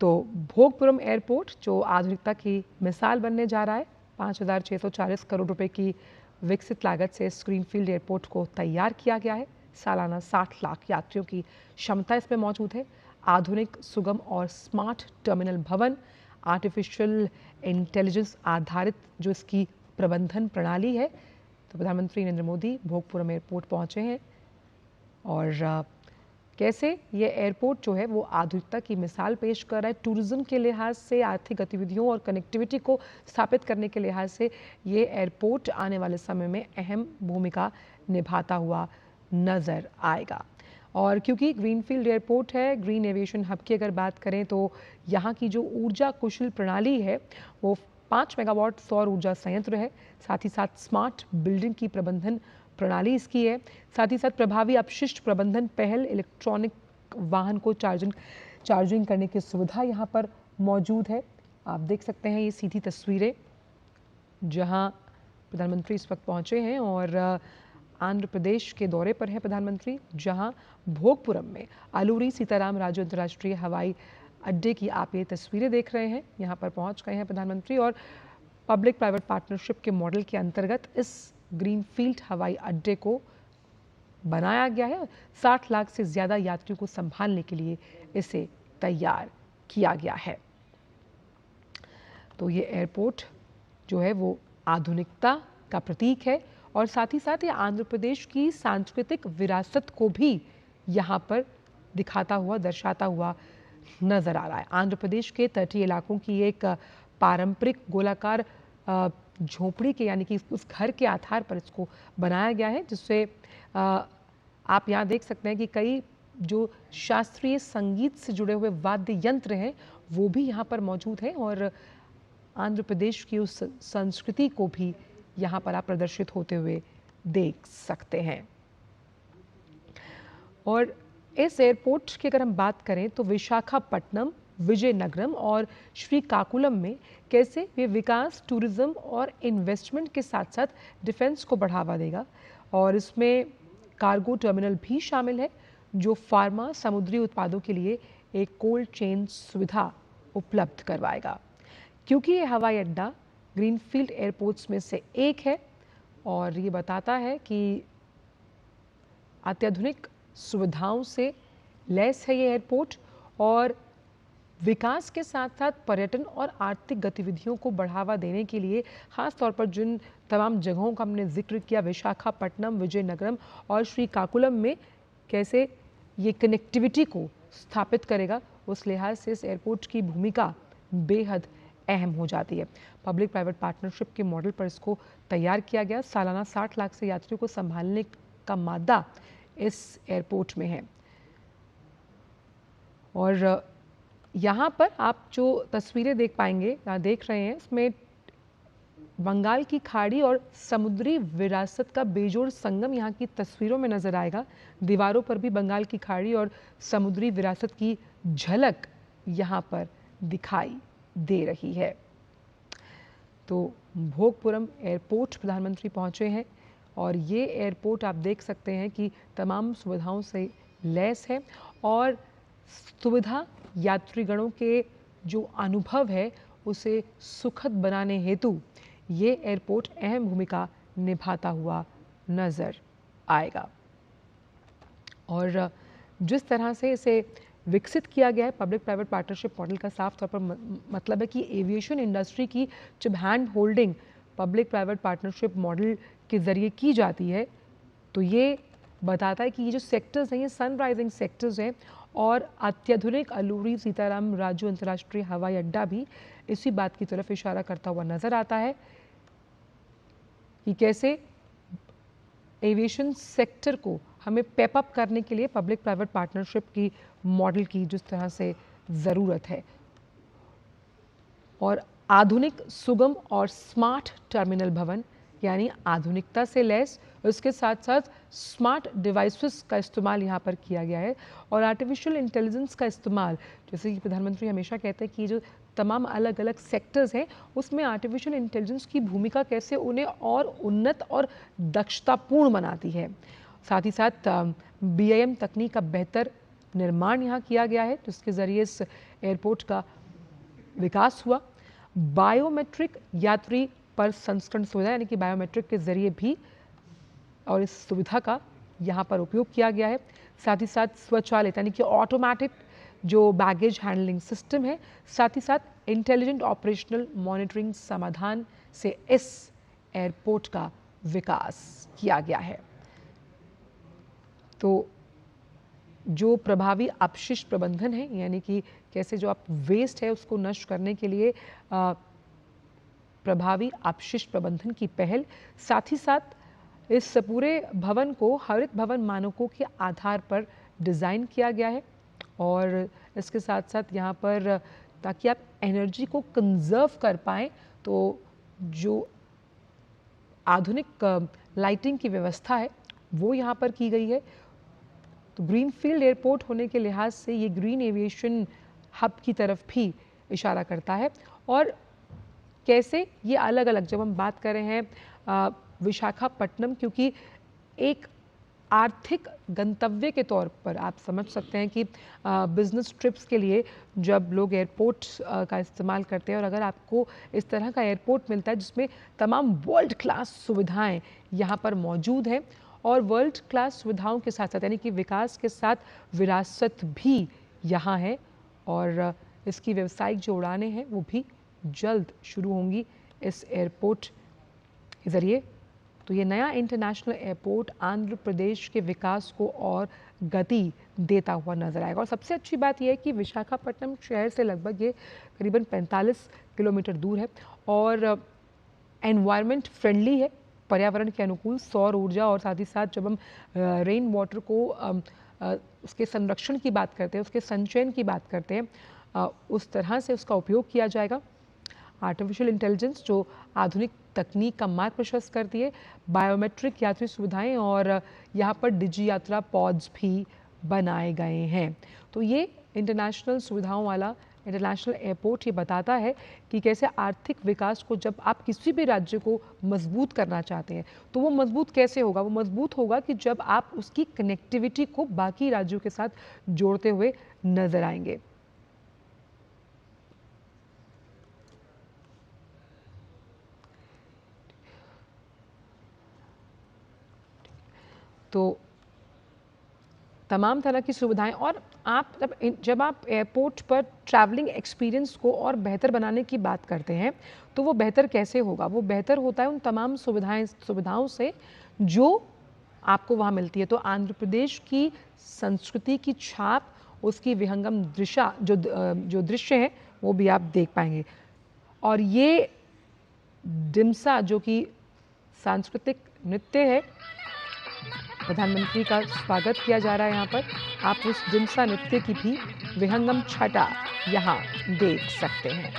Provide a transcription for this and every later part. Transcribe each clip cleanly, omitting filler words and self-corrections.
तो भोगपुरम एयरपोर्ट जो आधुनिकता की मिसाल बनने जा रहा है, 5,640 करोड़ रुपए की विकसित लागत से इस ग्रीनफील्ड एयरपोर्ट को तैयार किया गया है। सालाना 60 लाख यात्रियों की क्षमता इसमें मौजूद है। आधुनिक, सुगम और स्मार्ट टर्मिनल भवन, आर्टिफिशियल इंटेलिजेंस आधारित जो इसकी प्रबंधन प्रणाली है। तो प्रधानमंत्री नरेंद्र मोदी भोगपुरम एयरपोर्ट पहुंचे हैं और कैसे ये एयरपोर्ट जो है वो आधुनिकता की मिसाल पेश कर रहा है। टूरिज्म के लिहाज से, आर्थिक गतिविधियों और कनेक्टिविटी को स्थापित करने के लिहाज से ये एयरपोर्ट आने वाले समय में अहम भूमिका निभाता हुआ नजर आएगा। और क्योंकि ग्रीनफील्ड एयरपोर्ट है, ग्रीन एविएशन हब की अगर बात करें तो यहाँ की जो ऊर्जा कुशल प्रणाली है वो 5 मेगावाट सौर ऊर्जा संयंत्र है। साथ ही साथ स्मार्ट बिल्डिंग की प्रबंधन प्रणाली इसकी है। साथ ही साथ प्रभावी अपशिष्ट प्रबंधन पहल, इलेक्ट्रॉनिक वाहन को चार्जिंग करने की सुविधा यहाँ पर मौजूद है। आप देख सकते हैं ये सीधी तस्वीरें जहाँ प्रधानमंत्री इस वक्त पहुँचे हैं और आंध्र प्रदेश के दौरे पर है प्रधानमंत्री, जहां भोगपुरम में अलूरी सीताराम राजू अंतर्राष्ट्रीय हवाई अड्डे की आप ये तस्वीरें देख रहे हैं। यहां पर पहुंच गए हैं प्रधानमंत्री और पब्लिक प्राइवेट पार्टनरशिप के मॉडल के अंतर्गत इस ग्रीनफील्ड हवाई अड्डे को बनाया गया है। 60 लाख से ज्यादा यात्रियों को संभालने के लिए इसे तैयार किया गया है। तो ये एयरपोर्ट जो है वो आधुनिकता का प्रतीक है और साथ ही साथ ये आंध्र प्रदेश की सांस्कृतिक विरासत को भी यहाँ पर दिखाता हुआ, दर्शाता हुआ नजर आ रहा है। आंध्र प्रदेश के तटीय इलाकों की एक पारंपरिक गोलाकार झोपड़ी के यानी कि उस घर के आधार पर इसको बनाया गया है, जिससे आप यहाँ देख सकते हैं कि कई जो शास्त्रीय संगीत से जुड़े हुए वाद्य यंत्र हैं वो भी यहाँ पर मौजूद हैं और आंध्र प्रदेश की उस संस्कृति को भी यहाँ पर आप प्रदर्शित होते हुए देख सकते हैं। और इस एयरपोर्ट की अगर हम बात करें तो विशाखापट्टनम, विजयनगरम और श्रीकाकुलम में कैसे वे विकास, टूरिज्म और इन्वेस्टमेंट के साथ साथ डिफेंस को बढ़ावा देगा। और इसमें कार्गो टर्मिनल भी शामिल है जो फार्मा, समुद्री उत्पादों के लिए एक कोल्ड चेन सुविधा उपलब्ध करवाएगा। क्योंकि ये हवाई अड्डा ग्रीनफील्ड एयरपोर्ट्स में से एक है और ये बताता है कि अत्याधुनिक सुविधाओं से लैस है ये एयरपोर्ट और विकास के साथ साथ पर्यटन और आर्थिक गतिविधियों को बढ़ावा देने के लिए खास तौर पर जिन तमाम जगहों का हमने जिक्र किया, विशाखापट्टनम, विजयनगरम और श्रीकाकुलम में कैसे ये कनेक्टिविटी को स्थापित करेगा, उस लिहाज से इस एयरपोर्ट की भूमिका बेहद अहम हो जाती है। पब्लिक प्राइवेट पार्टनरशिप के मॉडल पर इसको तैयार किया गया। सालाना 60 लाख से यात्रियों को संभालने का मादा इस एयरपोर्ट में है। और यहाँ पर आप जो तस्वीरें देख पाएंगे, यहाँ देख रहे हैं, इसमें बंगाल की खाड़ी और समुद्री विरासत का बेजोड़ संगम यहाँ की तस्वीरों में नजर आएगा। दीवारों पर भी बंगाल की खाड़ी और समुद्री विरासत की झलक यहाँ पर दिखाई दे रही है। तो भोगपुरम एयरपोर्ट प्रधानमंत्री पहुंचे हैं और ये एयरपोर्ट आप देख सकते हैं कि तमाम सुविधाओं से लैस है और सुविधा यात्रीगणों के जो अनुभव है उसे सुखद बनाने हेतु ये एयरपोर्ट अहम भूमिका निभाता हुआ नजर आएगा। और जिस तरह से इसे विकसित किया गया है पब्लिक प्राइवेट पार्टनरशिप मॉडल का साफ तौर पर मतलब है कि एविएशन इंडस्ट्री की जब hand holding public private partnership model के जरिए की जाती है तो ये बताता है कि ये जो सेक्टर्स हैं ये सनराइजिंग सेक्टर्स हैं और अत्याधुनिक अलूरी सीताराम राजू अंतर्राष्ट्रीय हवाई अड्डा भी इसी बात की तरफ इशारा करता हुआ नजर आता है कि कैसे एविएशन सेक्टर को हमें पेप अप करने के लिए पब्लिक प्राइवेट पार्टनरशिप की मॉडल की जिस तरह से ज़रूरत है और आधुनिक, सुगम और स्मार्ट टर्मिनल भवन यानी आधुनिकता से लैस, उसके साथ साथ स्मार्ट डिवाइसेस का इस्तेमाल यहाँ पर किया गया है और आर्टिफिशियल इंटेलिजेंस का इस्तेमाल, जैसे कि प्रधानमंत्री हमेशा कहते हैं कि जो तमाम अलग अलग सेक्टर्स हैं उसमें आर्टिफिशियल इंटेलिजेंस की भूमिका कैसे उन्हें और उन्नत और दक्षतापूर्ण बनाती है। साथ ही साथ BIM तकनीक का बेहतर निर्माण यहाँ किया गया है, जिसके ज़रिए इस एयरपोर्ट का विकास हुआ। बायोमेट्रिक यात्री पर संस्करण सुविधा, यानी कि बायोमेट्रिक के ज़रिए भी और इस सुविधा का यहाँ पर उपयोग किया गया है। साथ ही साथ स्वचालित यानी कि ऑटोमेटिक जो बैगेज हैंडलिंग सिस्टम है, साथ ही साथ इंटेलिजेंट ऑपरेशनल मॉनिटरिंग समाधान से इस एयरपोर्ट का विकास किया गया है। तो जो प्रभावी अपशिष्ट प्रबंधन है, यानी कि कैसे जो आप वेस्ट है उसको नष्ट करने के लिए प्रभावी अपशिष्ट प्रबंधन की पहल, साथ ही साथ इस पूरे भवन को हरित भवन मानकों के आधार पर डिज़ाइन किया गया है। और इसके साथ साथ यहाँ पर ताकि आप एनर्जी को कंजर्व कर पाएँ, तो जो आधुनिक लाइटिंग की व्यवस्था है वो यहाँ पर की गई है। तो ग्रीनफील्ड एयरपोर्ट होने के लिहाज से ये ग्रीन एविएशन हब की तरफ भी इशारा करता है। और कैसे ये अलग अलग, जब हम बात कर रहे हैं विशाखापट्टनम, क्योंकि एक आर्थिक गंतव्य के तौर पर आप समझ सकते हैं कि बिजनेस ट्रिप्स के लिए जब लोग एयरपोर्ट का इस्तेमाल करते हैं, और अगर आपको इस तरह का एयरपोर्ट मिलता है जिसमें तमाम वर्ल्ड क्लास सुविधाएं यहाँ पर मौजूद हैं, और वर्ल्ड क्लास सुविधाओं के साथ साथ यानी कि विकास के साथ विरासत भी यहाँ है, और इसकी व्यावसायिक जो उड़ानें हैं वो भी जल्द शुरू होंगी इस एयरपोर्ट के ज़रिए। तो ये नया इंटरनेशनल एयरपोर्ट आंध्र प्रदेश के विकास को और गति देता हुआ नजर आएगा। और सबसे अच्छी बात यह है कि विशाखापट्टनम शहर से लगभग ये करीबन 45 किलोमीटर दूर है, और एनवायरनमेंट फ्रेंडली है, पर्यावरण के अनुकूल, सौर ऊर्जा, और साथ ही साथ जब हम रेन वाटर को उसके संरक्षण की बात करते हैं, उसके संचयन की बात करते हैं, उस तरह से उसका उपयोग किया जाएगा। आर्टिफिशियल इंटेलिजेंस जो आधुनिक तकनीक का मार्ग प्रशस्त करती है, बायोमेट्रिक यात्री सुविधाएं, और यहाँ पर डिजी यात्रा पॉड्स भी बनाए गए हैं। तो ये इंटरनेशनल सुविधाओं वाला इंटरनेशनल एयरपोर्ट ये बताता है कि कैसे आर्थिक विकास को, जब आप किसी भी राज्य को मजबूत करना चाहते हैं, तो वो मजबूत कैसे होगा? वो मजबूत होगा कि जब आप उसकी कनेक्टिविटी को बाकी राज्यों के साथ जोड़ते हुए नजर आएंगे। तो तमाम तरह की सुविधाएं, और आप जब आप एयरपोर्ट पर ट्रैवलिंग एक्सपीरियंस को और बेहतर बनाने की बात करते हैं, तो वो बेहतर कैसे होगा? वो बेहतर होता है उन तमाम सुविधाओं से जो आपको वहाँ मिलती है। तो आंध्र प्रदेश की संस्कृति की छाप, उसकी विहंगम जो दृश्य है वो भी आप देख पाएंगे। और ये डिम्सा जो कि सांस्कृतिक नृत्य है, प्रधानमंत्री का स्वागत किया जा रहा है यहाँ पर। आप उस डिम्सा नृत्य की भी विहंगम छटा यहाँ देख सकते हैं।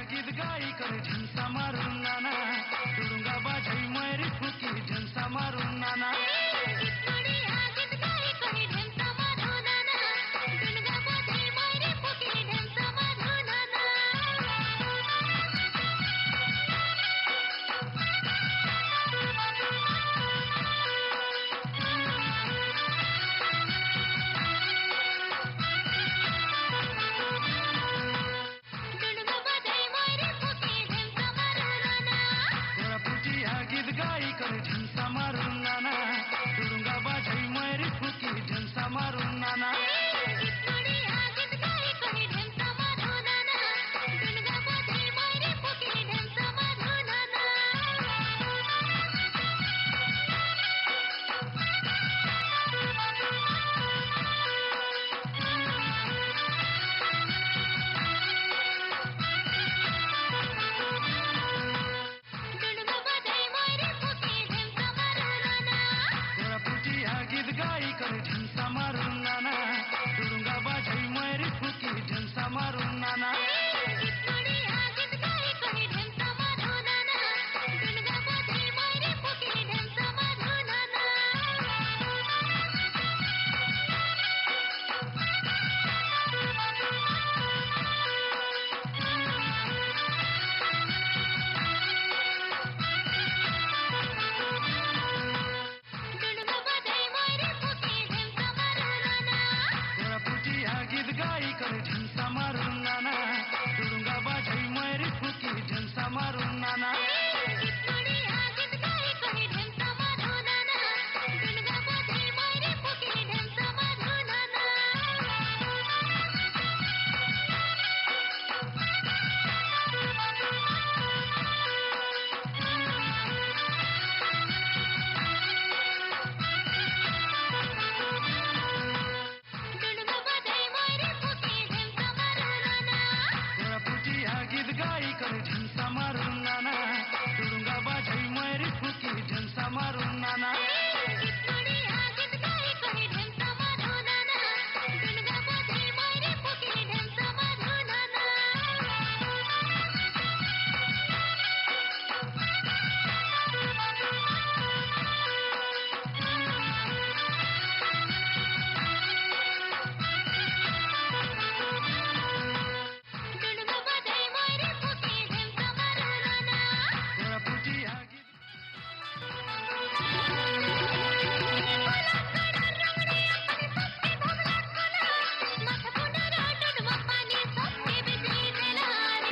गीत गाई कर झंसा मारून नाना दुडुंगा बाजाई मैरी फुकी झंसा मारून नाना गीत गाई कर झंसा मारून नाना दुडुंगा बाजाई मैरी फुकी झंसा मारून नाना गीत गाई कर झंसा मारून नाना दुडुंगा बाजाई मैरी फुकी झंसा मारून नाना गीत गाई कर झंसा मारून नाना दुडुंगा बाजाई मैरी फुकी झंसा मारून नाना गीत गाई कर झंसा मारून नाना दुडुंगा बाजाई मैरी फुकी झंसा मारून नाना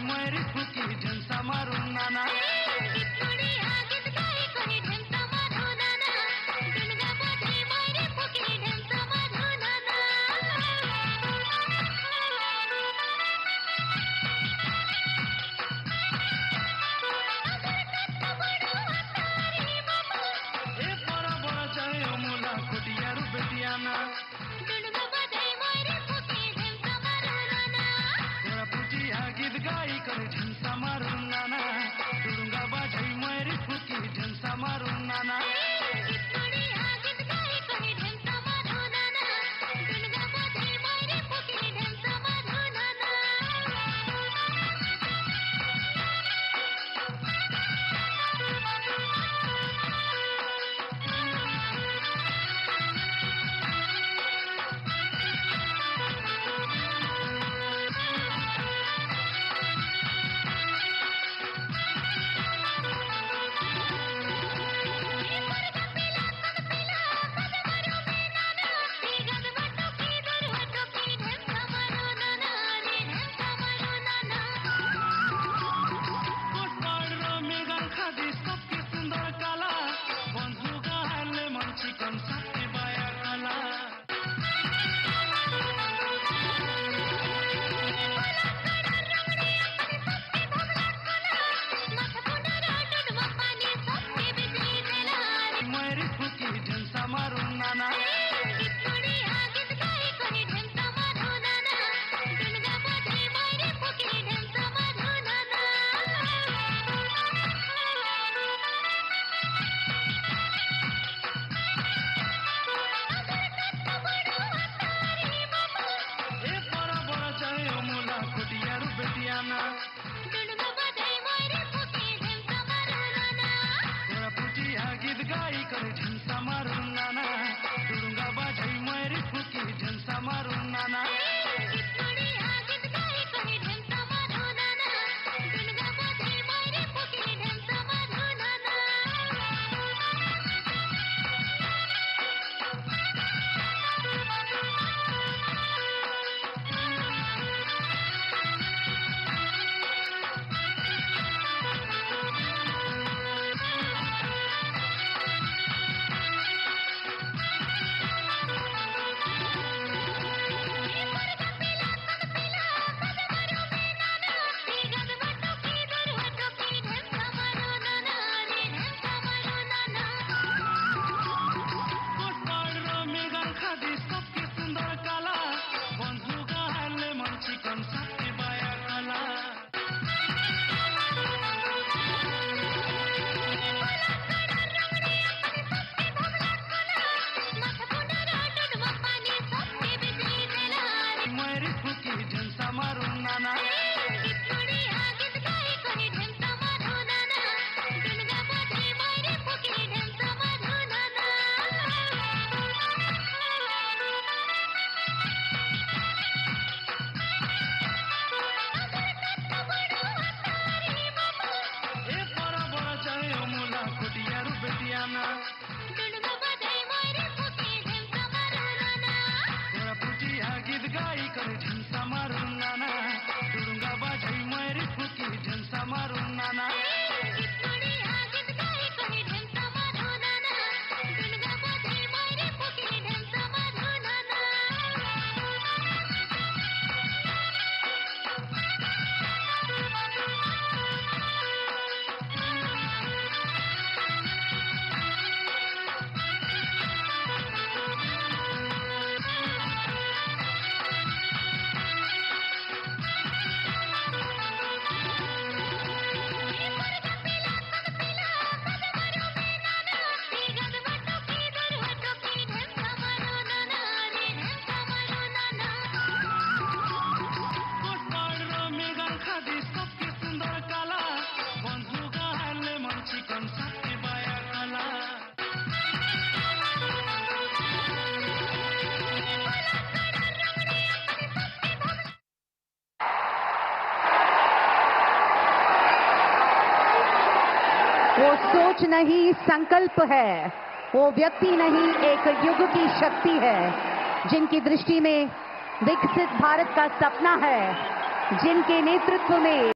मैरी फुकी झंसा मारून नाना बेटियाना गीत गाई कर झंसा मारून नाना दुडुंगा बाजाई मैरी फुकी झंसा मारून नाना बेटियाना वो सोच नहीं संकल्प है, वो व्यक्ति नहीं एक युग की शक्ति है, जिनकी दृष्टि में विकसित भारत का सपना है, जिनके नेतृत्व में